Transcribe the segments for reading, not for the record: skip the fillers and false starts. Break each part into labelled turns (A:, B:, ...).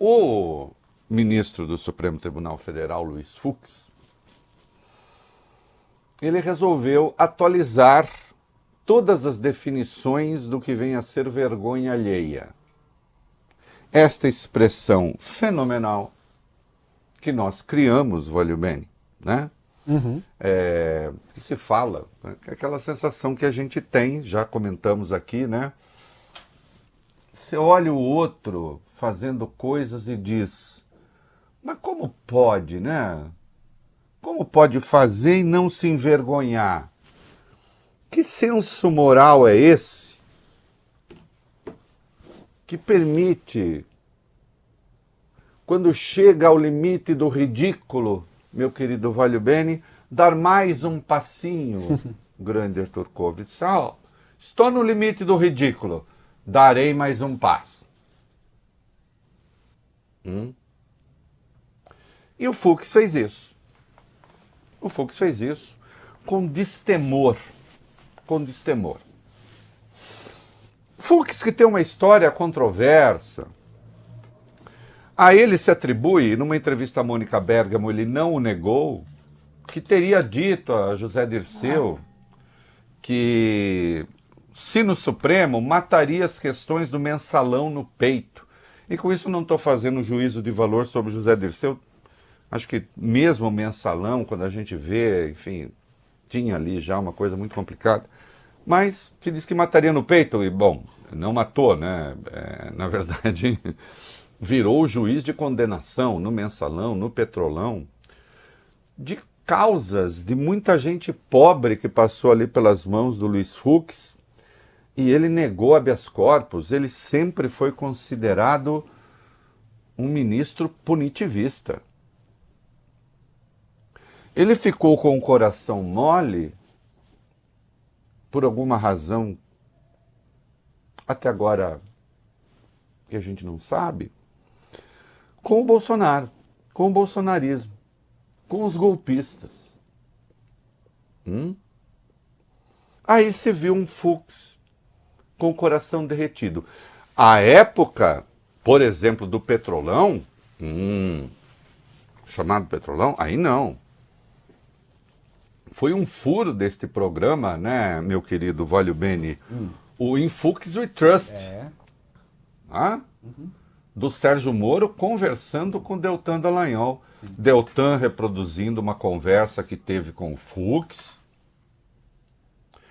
A: O ministro do Supremo Tribunal Federal, Luiz Fux, ele resolveu atualizar todas as definições do que vem a ser vergonha alheia. Esta expressão fenomenal que nós criamos, valeu bem, né? Que se fala, né? Aquela sensação que a gente tem, já comentamos aqui, né? Você olha o outro fazendo coisas e diz, mas como pode, né? Como pode fazer e não se envergonhar? Que senso moral é esse que permite, quando chega ao limite do ridículo, meu querido Valho Bene, dar mais um passinho, grande Arthur Kovritz? Estou no limite do ridículo, darei mais um passo. E o Fux fez isso. O Fux fez isso com destemor. Com destemor. Fux, que tem uma história controversa, a ele se atribui, numa entrevista a Mônica Bergamo, ele não o negou, que teria dito a José Dirceu que, se no Supremo, mataria as questões do mensalão no peito. E com isso não estou fazendo juízo de valor sobre José Dirceu. Acho que mesmo o mensalão, quando a gente vê, enfim, tinha ali já uma coisa muito complicada. Mas que diz que mataria no peito, e bom, não matou, né? Na verdade, virou o juiz de condenação no mensalão, no petrolão, de causas de muita gente pobre que passou ali pelas mãos do Luiz Fux, e ele negou habeas corpus. Ele sempre foi considerado um ministro punitivista. Ele ficou com o coração mole, por alguma razão, até agora, que a gente não sabe, com o Bolsonaro, com o bolsonarismo, com os golpistas. Aí se viu um Fux com o coração derretido. A época, por exemplo, do Petrolão, chamado Petrolão, aí não. Foi um furo deste programa, né, meu querido Valho Bene? O In Fux We Trust. Do Sérgio Moro conversando com Deltan Dallagnol. Deltan reproduzindo uma conversa que teve com o Fux,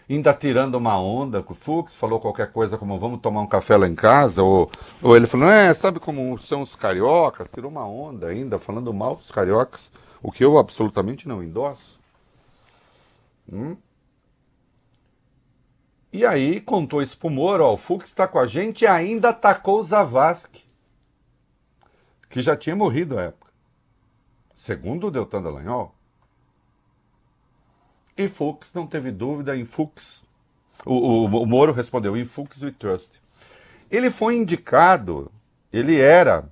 A: ainda tirando uma onda com o Fux, falou qualquer coisa como vamos tomar um café lá em casa, ou ele falou, sabe como são os cariocas? Tirou uma onda ainda, falando mal dos cariocas, o que eu absolutamente não endosso. E aí contou isso pro Moro, o Fux está com a gente, e ainda atacou o Zavascki, que já tinha morrido à época, segundo o Deltan Dallagnol. E Fux não teve dúvida em Fux. O Moro respondeu, in Fux we trust. Ele foi indicado, ele era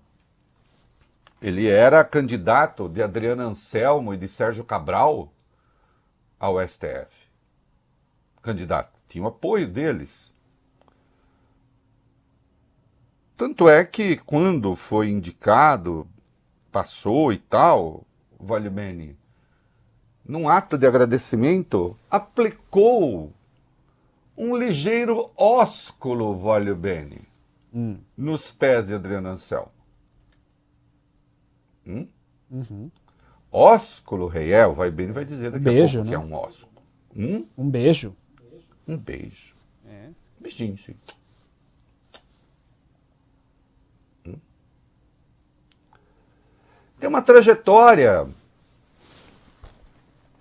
A: candidato de Adriano Anselmo e de Sérgio Cabral ao STF. Candidato. Tinha o apoio deles. Tanto é que quando foi indicado, passou e tal, o Valho Bene, num ato de agradecimento, aplicou um ligeiro ósculo, Valho Bene, nos pés de Adriano Anselmo. Ósculo, Reiel, Valho Bene vai dizer daqui a pouco, né? Que é um ósculo.
B: Um beijo.
A: Um beijo. Beijinho, sim. Tem uma trajetória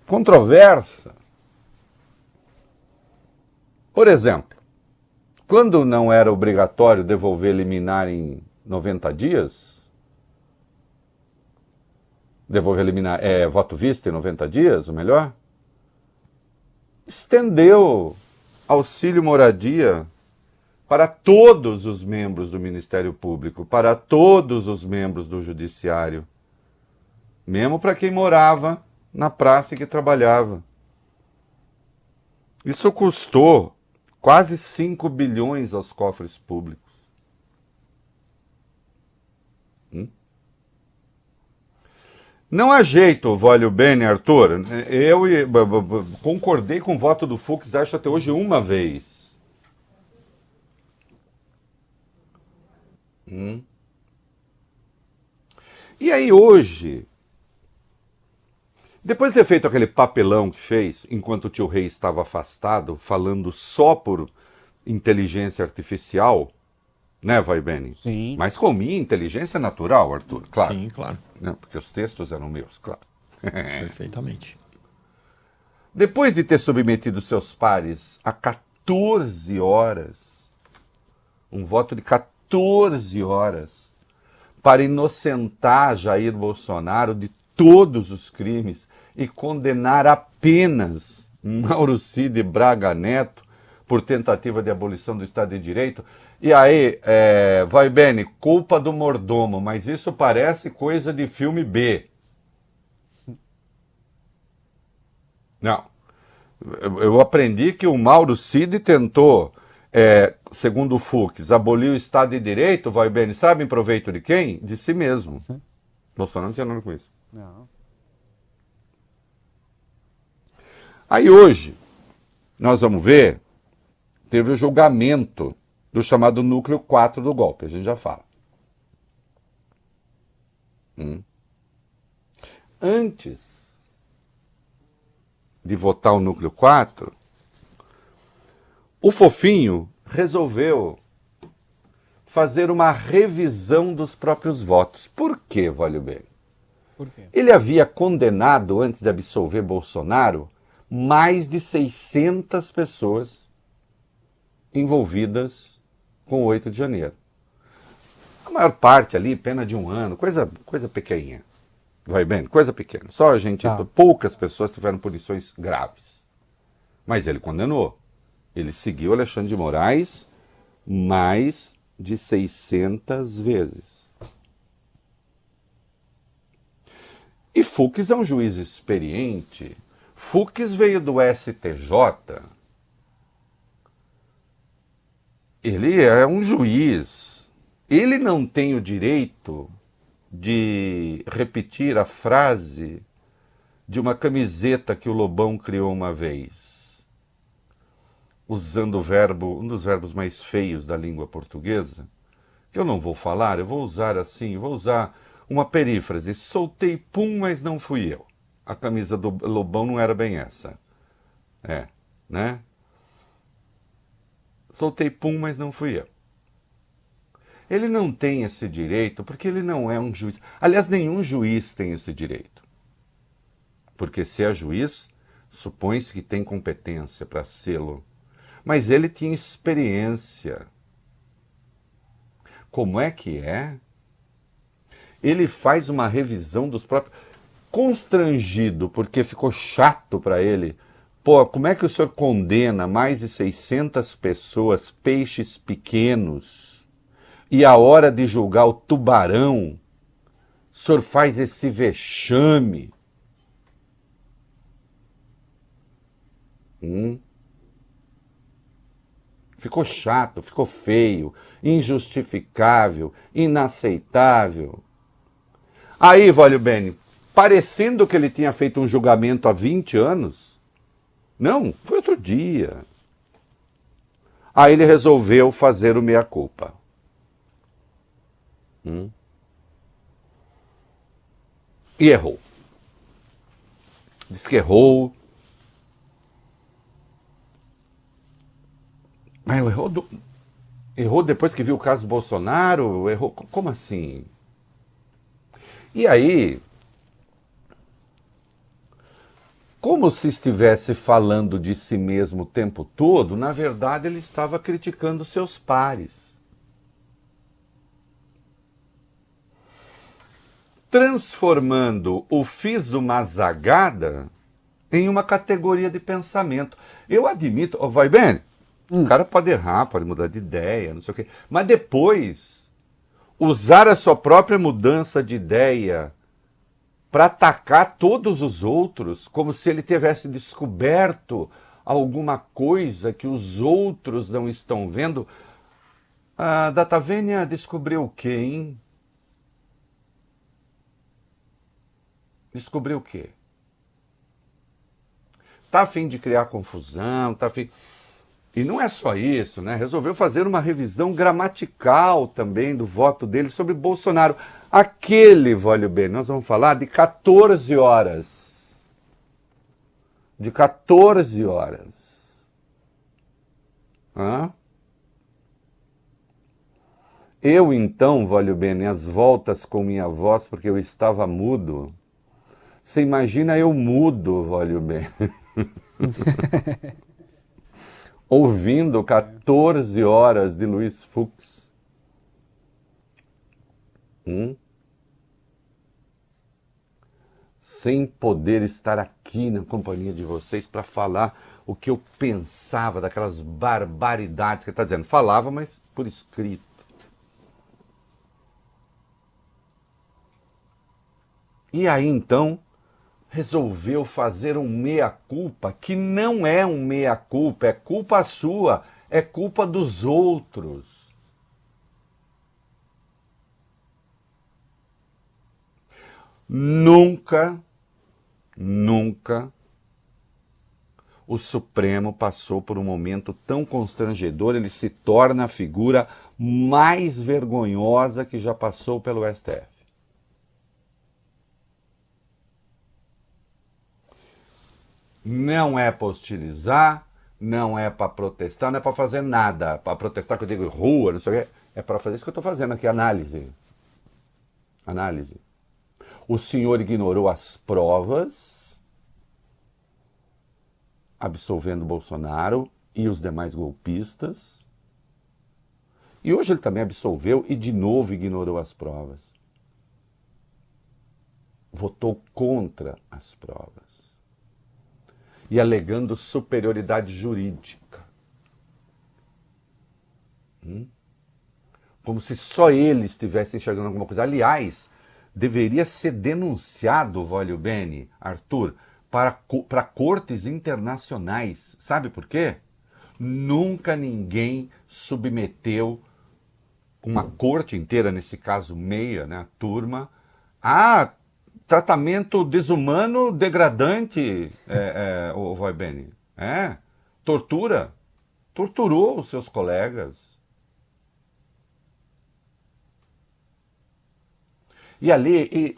A: controversa. Por exemplo, quando não era obrigatório devolver liminar em 90 dias, devolver liminar, voto visto em 90 dias, o melhor, estendeu auxílio moradia para todos os membros do Ministério Público, para todos os membros do Judiciário, mesmo para quem morava na praça e que trabalhava. Isso custou quase 5 bilhões aos cofres públicos. Não há jeito, Voglio Bene, Arthur. Eu concordei com o voto do Fux, acho até hoje uma vez. E aí hoje, depois de ter feito aquele papelão que fez, enquanto o tio Rei estava afastado, falando só por inteligência artificial, né, Vai Bene?
B: Sim.
A: Mas com minha inteligência natural, Arthur, claro.
C: Sim, claro.
A: Não, porque os textos eram meus, claro.
C: Perfeitamente.
A: Depois de ter submetido seus pares a 14 horas, um voto de 14 horas, para inocentar Jair Bolsonaro de todos os crimes e condenar apenas Mauro Cid Braga Neto por tentativa de abolição do Estado de Direito. E aí, Vai Bene, culpa do mordomo, mas isso parece coisa de filme B. Não. Eu aprendi que o Mauro Cid tentou, segundo o Fux, abolir o Estado de Direito, Vai Bene, sabe em proveito de quem? De si mesmo. Bolsonaro não tinha nada com isso.
B: Não.
A: Aí hoje, nós vamos ver, teve o julgamento do chamado núcleo 4 do golpe, a gente já fala. Antes de votar o núcleo 4, o fofinho resolveu fazer uma revisão dos próprios votos. Por quê, Voglio Bene?
B: Por quê?
A: Ele havia condenado, antes de absolver Bolsonaro, mais de 600 pessoas envolvidas com o 8 de janeiro. A maior parte ali, pena de 1 ano, coisa pequenininha. Vai bem? Coisa pequena. Só a gente, poucas pessoas tiveram punições graves. Mas ele condenou. Ele seguiu Alexandre de Moraes mais de 600 vezes. E Fux é um juiz experiente. Fux veio do STJ. Ele é um juiz. Ele não tem o direito de repetir a frase de uma camiseta que o Lobão criou uma vez, usando o verbo, um dos verbos mais feios da língua portuguesa, que eu não vou falar, eu vou usar assim, vou usar uma perífrase. Soltei pum, mas não fui eu. A camisa do Lobão não era bem essa. Né? Soltei pum, mas não fui eu. Ele não tem esse direito porque ele não é um juiz. Aliás, nenhum juiz tem esse direito. Porque se é juiz, supõe-se que tem competência para sê-lo. Mas ele tinha experiência. Como é que é? Ele faz uma revisão dos próprios... Constrangido, porque ficou chato para ele. Pô, como é que o senhor condena mais de 600 pessoas, peixes pequenos, e a hora de julgar o tubarão, o senhor faz esse vexame? Ficou chato, ficou feio, injustificável, inaceitável. Aí, Voglio Bene, parecendo que ele tinha feito um julgamento há 20 anos, não, foi outro dia. Aí ele resolveu fazer o meia-culpa. E errou. Diz que errou. Mas errou depois que viu o caso do Bolsonaro? Errou? Como assim? E aí, como se estivesse falando de si mesmo o tempo todo, na verdade ele estava criticando seus pares. Transformando o fiz uma zagada em uma categoria de pensamento. Eu admito, vai bem, o cara pode errar, pode mudar de ideia, não sei o quê, mas depois usar a sua própria mudança de ideia para atacar todos os outros, como se ele tivesse descoberto alguma coisa que os outros não estão vendo. A Datavênia descobriu o quê, hein? Descobriu o quê? Tá a fim de criar confusão, tá a fim... E não é só isso, né? Resolveu fazer uma revisão gramatical também do voto dele sobre Bolsonaro. Aquele, olha bem, nós vamos falar de 14 horas. De 14 horas. Hã? Eu, então, valho bem, as voltas com minha voz, porque eu estava mudo. Você imagina eu mudo, valho bem. Ouvindo 14 horas de Luiz Fux. Sem poder estar aqui na companhia de vocês para falar o que eu pensava daquelas barbaridades que ele está dizendo. Falava, mas por escrito. E aí, então, resolveu fazer um meia-culpa, que não é um meia-culpa, é culpa sua, é culpa dos outros. Nunca o Supremo passou por um momento tão constrangedor, ele se torna a figura mais vergonhosa que já passou pelo STF. Não é para hostilizar, não é para protestar, não é para fazer nada. Para protestar, que eu digo rua, não sei o quê, é para fazer isso que eu estou fazendo aqui, análise. Análise. O senhor ignorou as provas, absolvendo Bolsonaro e os demais golpistas. E hoje ele também absolveu e de novo ignorou as provas. Votou contra as provas. E alegando superioridade jurídica. Como se só ele estivesse enxergando alguma coisa. Aliás, deveria ser denunciado, voglio bene, Arthur, para cortes internacionais. Sabe por quê? Nunca ninguém submeteu uma corte inteira, nesse caso meia, né, a turma, a tratamento desumano, degradante, o vai bene. Tortura. Torturou os seus colegas. E ali,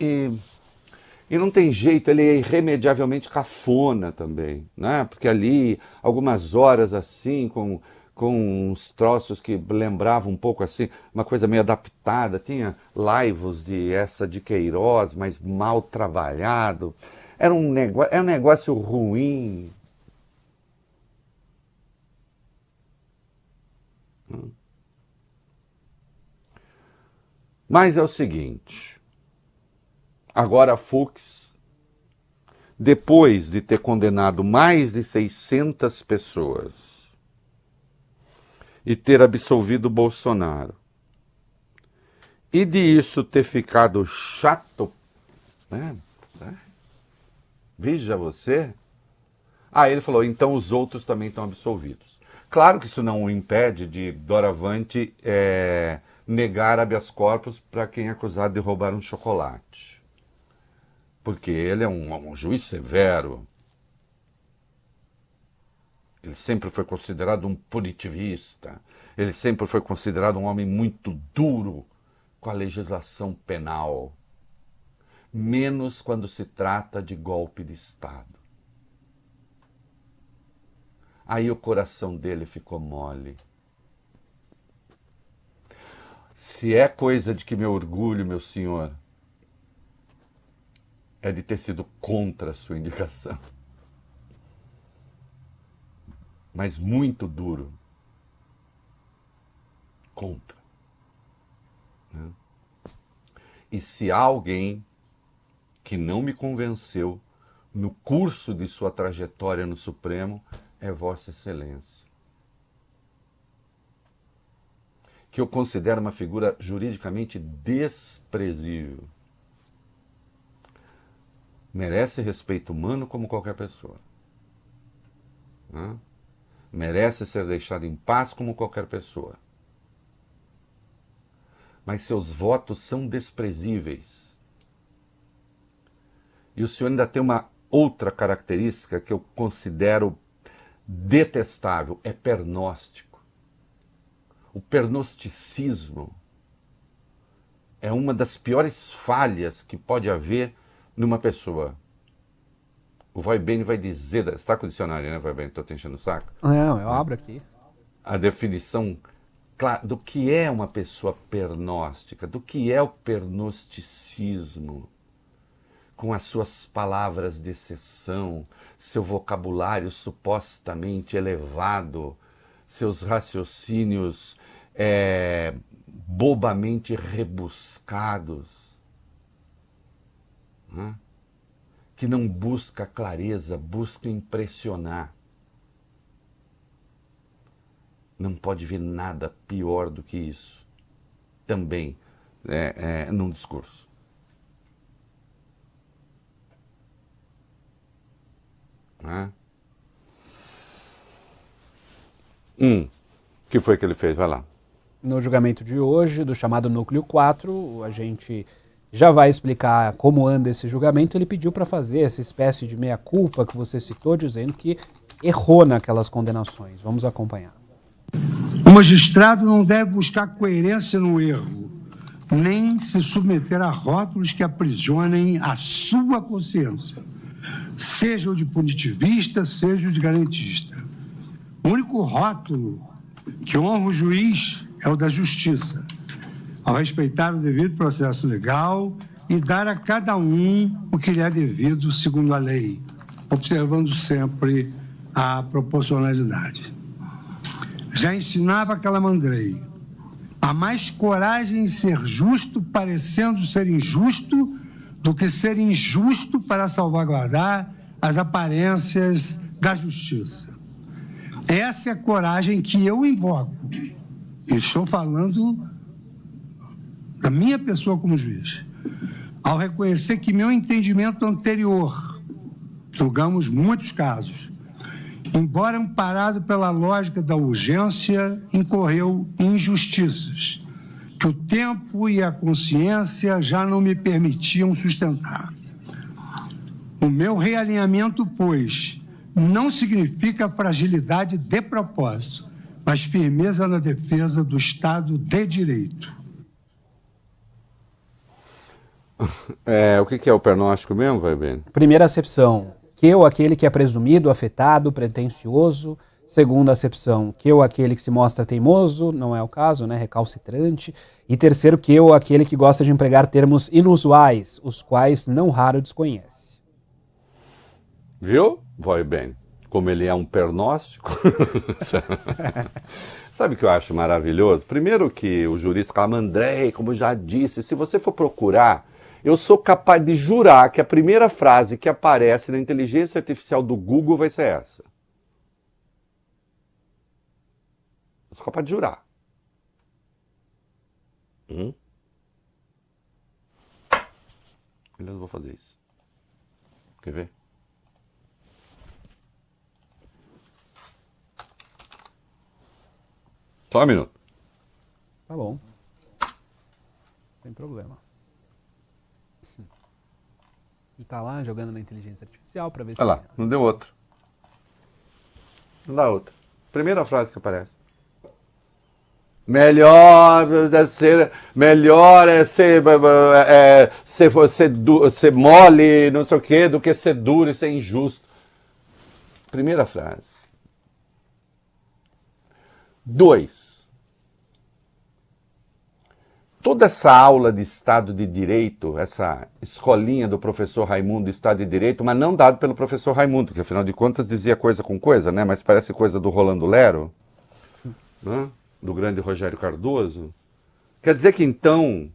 A: e não tem jeito, ele é irremediavelmente cafona também, né? Porque ali, algumas horas assim, com uns troços que lembravam um pouco assim, uma coisa meio adaptada, tinha laivos de Queiroz, mas mal trabalhado, era um negócio ruim. Mas é o seguinte, agora Fux, depois de ter condenado mais de 600 pessoas, e ter absolvido Bolsonaro, e de isso ter ficado chato, né? Veja você. Aí ele falou, então os outros também estão absolvidos. Claro que isso não o impede de, doravante, negar habeas corpus para quem é acusado de roubar um chocolate. Porque ele é um juiz severo. Ele sempre foi considerado um punitivista. Ele sempre foi considerado um homem muito duro com a legislação penal. Menos quando se trata de golpe de Estado. Aí o coração dele ficou mole. Se é coisa de que me orgulho, meu senhor, é de ter sido contra a sua indicação. Mas muito duro. Contra. E se há alguém que não me convenceu no curso de sua trajetória no Supremo, é Vossa Excelência. Que eu considero uma figura juridicamente desprezível. Merece respeito humano como qualquer pessoa. Merece ser deixado em paz como qualquer pessoa. Mas seus votos são desprezíveis. E o senhor ainda tem uma outra característica que eu considero detestável, é pernóstico. O pernosticismo é uma das piores falhas que pode haver numa pessoa. O Voibene vai dizer, está com o dicionário, né, Voibene? Estou te enchendo o saco.
B: Não, eu abro aqui.
A: A definição do que é uma pessoa pernóstica, do que é o pernosticismo, com as suas palavras de exceção, seu vocabulário supostamente elevado, seus raciocínios bobamente rebuscados, né? Que não busca clareza, busca impressionar. Não pode ver nada pior do que isso, também, num discurso. Né? O que foi que ele fez? Vai lá.
B: No julgamento de hoje, do chamado Núcleo 4, a gente já vai explicar como anda esse julgamento. Ele pediu para fazer essa espécie de meia-culpa que você citou, dizendo que errou naquelas condenações. Vamos acompanhar.
D: O magistrado não deve buscar coerência no erro, nem se submeter a rótulos que aprisionem a sua consciência, seja o de punitivista, seja o de garantista. O único rótulo que honra o juiz é o da justiça, ao respeitar o devido processo legal e dar a cada um o que lhe é devido segundo a lei, observando sempre a proporcionalidade. Já ensinava Calamandrei: há mais coragem em ser justo parecendo ser injusto do que ser injusto para salvaguardar as aparências da justiça. Essa é a coragem que eu invoco. Estou falando da minha pessoa como juiz, ao reconhecer que meu entendimento anterior, julgamos muitos casos, embora amparado pela lógica da urgência, incorreu em injustiças que o tempo e a consciência já não me permitiam sustentar. O meu realinhamento, pois, não significa fragilidade de propósito, mas firmeza na defesa do Estado de Direito.
A: O que é o pernóstico mesmo, Voibene?
B: Primeira acepção, que eu, aquele que é presumido, afetado, pretensioso. Segunda acepção, que eu, aquele que se mostra teimoso, não é o caso, né, recalcitrante. E terceiro, que eu, aquele que gosta de empregar termos inusuais, os quais não raro desconhece.
A: Viu, Voibene? Como ele é um pernóstico. Sabe o que eu acho maravilhoso? Primeiro que o jurista Calamandrei, como já disse, se você for procurar, eu sou capaz de jurar que a primeira frase que aparece na inteligência artificial do Google vai ser essa. Eu sou capaz de jurar. Beleza, vou fazer isso. Quer ver? Só um minuto.
B: Tá bom. Sem problema. E tá lá jogando na inteligência artificial para ver se...
A: Olha lá, não deu outro. Não dá outra. Primeira frase que aparece. Melhor é ser mole, não sei o quê, do que ser duro e ser injusto. Primeira frase. 2. Toda essa aula de Estado de Direito, essa escolinha do professor Raimundo de Estado de Direito, mas não dado pelo professor Raimundo, que afinal de contas dizia coisa com coisa, né? Mas parece coisa do Rolando Lero, né? Do grande Rogério Cardoso. Quer dizer que então,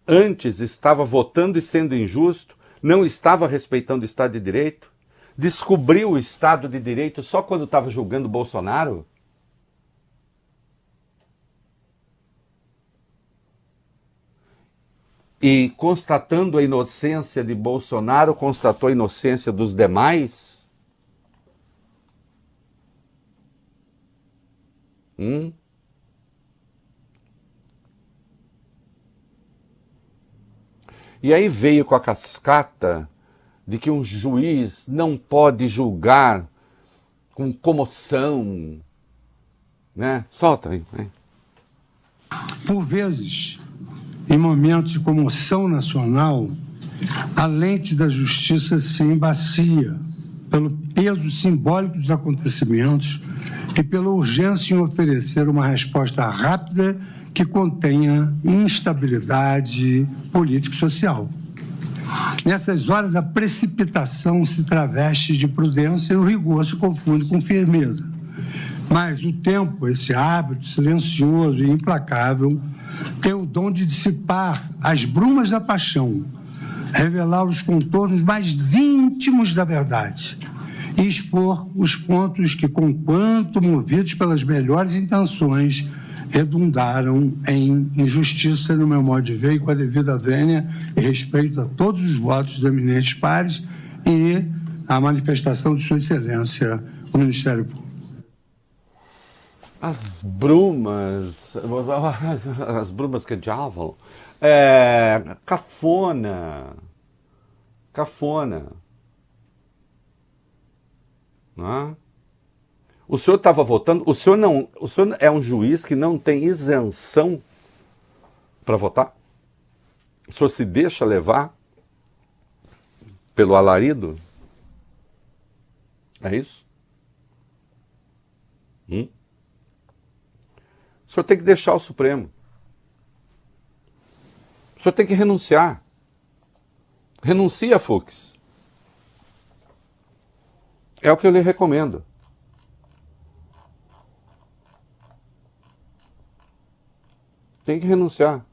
A: antes estava votando e sendo injusto, não estava respeitando o Estado de Direito, descobriu o Estado de Direito só quando estava julgando Bolsonaro? E constatando a inocência de Bolsonaro, constatou a inocência dos demais? E aí veio com a cascata de que um juiz não pode julgar com comoção, né? Solta aí. Né?
D: Por vezes, em momentos de comoção nacional, a lente da justiça se embacia pelo peso simbólico dos acontecimentos e pela urgência em oferecer uma resposta rápida que contenha instabilidade político-social. Nessas horas, a precipitação se traveste de prudência e o rigor se confunde com firmeza. Mas o tempo, esse hábito silencioso e implacável, tem o dom de dissipar as brumas da paixão, revelar os contornos mais íntimos da verdade e expor os pontos que, conquanto movidos pelas melhores intenções, redundaram em injustiça, no meu modo de ver, e com a devida vênia e respeito a todos os votos dos eminentes pares e a manifestação de Sua Excelência, o Ministério Público.
A: As brumas que diabo, cafona, não é? O senhor estava votando, o senhor é um juiz que não tem isenção para votar? O senhor se deixa levar pelo alarido? É isso? O senhor tem que deixar o Supremo. O senhor tem que renunciar. Renuncia, Fux. É o que eu lhe recomendo. Tem que renunciar.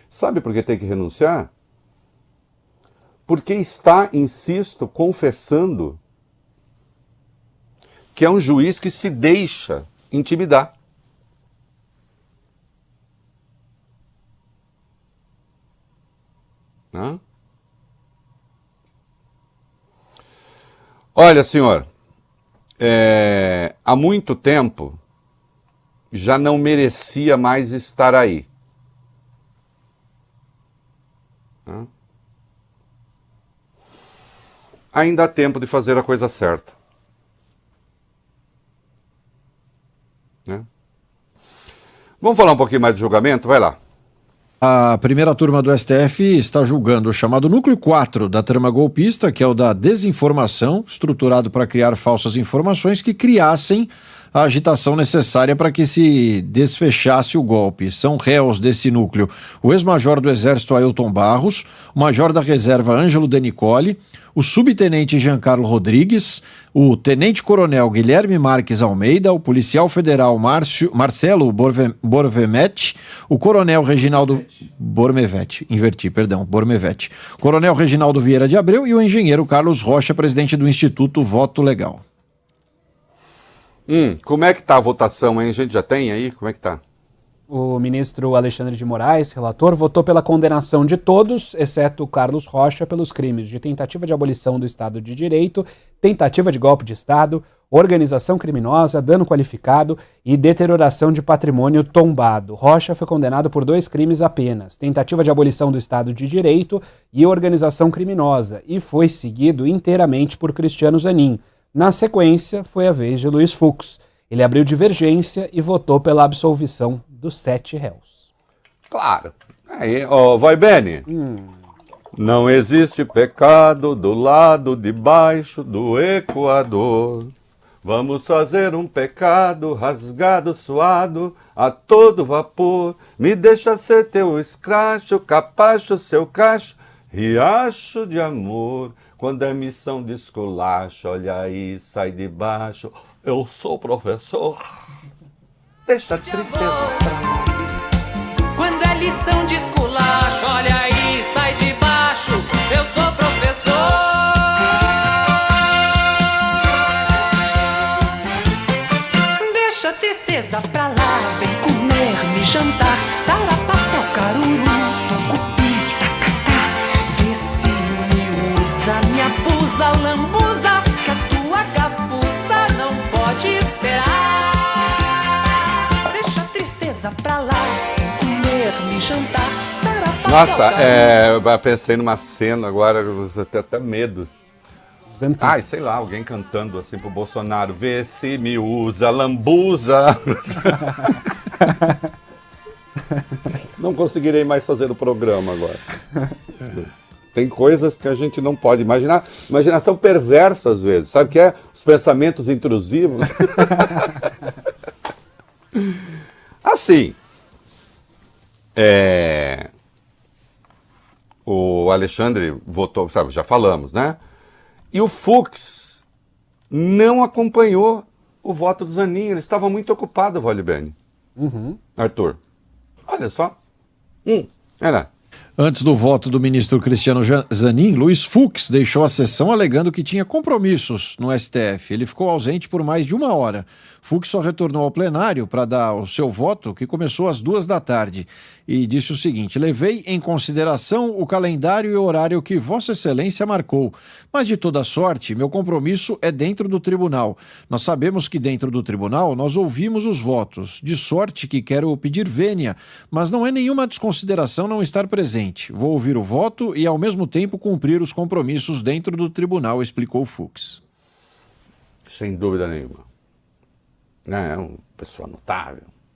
A: Sabe por que tem que renunciar? Porque está, insisto, confessando que é um juiz que se deixa intimidar. Hã? Olha, senhor, há muito tempo já não merecia mais estar aí. Hã? Ainda há tempo de fazer a coisa certa. Né? Vamos falar um pouquinho mais de julgamento? Vai lá.
C: A primeira turma do STF está julgando o chamado núcleo 4 da trama golpista, que é o da desinformação, estruturado para criar falsas informações que criassem a agitação necessária para que se desfechasse o golpe. São réus desse núcleo o ex-major do Exército Ailton Barros, o major da reserva Ângelo De Nicoli, o subtenente Giancarlo Rodrigues, o tenente-coronel Guilherme Marques Almeida, o policial federal Marcelo Borvemetti, o coronel Reginaldo Bormevete, coronel Reginaldo Vieira de Abreu e o engenheiro Carlos Rocha, presidente do Instituto Voto Legal.
A: Como é que tá a votação, hein? A gente já tem aí? Como é que tá?
B: O ministro Alexandre de Moraes, relator, votou pela condenação de todos, exceto Carlos Rocha, pelos crimes de tentativa de abolição do Estado de Direito, tentativa de golpe de Estado, organização criminosa, dano qualificado e deterioração de patrimônio tombado. Rocha foi condenado por 2 crimes apenas, tentativa de abolição do Estado de Direito e organização criminosa, e foi seguido inteiramente por Cristiano Zanin. Na sequência, foi a vez de Luiz Fux. Ele abriu divergência e votou pela absolvição dos 7 réus.
A: Claro. Aí, vai, Beni. Não existe pecado do lado de baixo do Equador. Vamos fazer um pecado rasgado, suado, a todo vapor. Me deixa ser teu escracho, capacho, seu cacho, riacho de amor. Quando é missão de esculacho, olha aí, sai de baixo. Eu sou professor. Deixa a tristeza pra lá.
E: Quando é lição de esculacho, olha aí, sai de baixo. Eu sou professor. Deixa a tristeza pra lá, vem comer, me jantar. Sarapatel, caruru, tucupi, tacacá. Vê se me usa, me abusa, lambuza, que a tua gafuça não pode esperar. Deixa a tristeza pra lá, vem comer. comer, me jantar, sarapatel,
A: Nossa,
E: garoto.
A: eu pensei numa cena agora, eu tenho até medo.
B: Dantesco.
A: Ai, sei lá, alguém cantando assim pro Bolsonaro, vê se me usa, lambuza. Não conseguirei mais fazer o programa agora. Tem coisas que a gente não pode imaginar. Imaginação perversa às vezes, sabe o que é? Os pensamentos intrusivos. Assim, o Alexandre votou, sabe, já falamos, né? E o Fux não acompanhou o voto do Zanin, ele estava muito ocupado, Volibene. Arthur, olha só. Era.
C: Antes do voto do ministro Cristiano Zanin, Luiz Fux deixou a sessão alegando que tinha compromissos no STF. Ele ficou ausente por mais de 1 hora. Fux só retornou ao plenário para dar o seu voto, que começou às 14h, e disse o seguinte: levei em consideração o calendário e o horário que Vossa Excelência marcou, mas de toda sorte, meu compromisso é dentro do tribunal. Nós sabemos que dentro do tribunal nós ouvimos os votos, de sorte que quero pedir vênia, mas não é nenhuma desconsideração não estar presente. Vou ouvir o voto e, ao mesmo tempo, cumprir os compromissos dentro do tribunal, explicou Fux.
A: Sem dúvida nenhuma. É uma pessoa notável.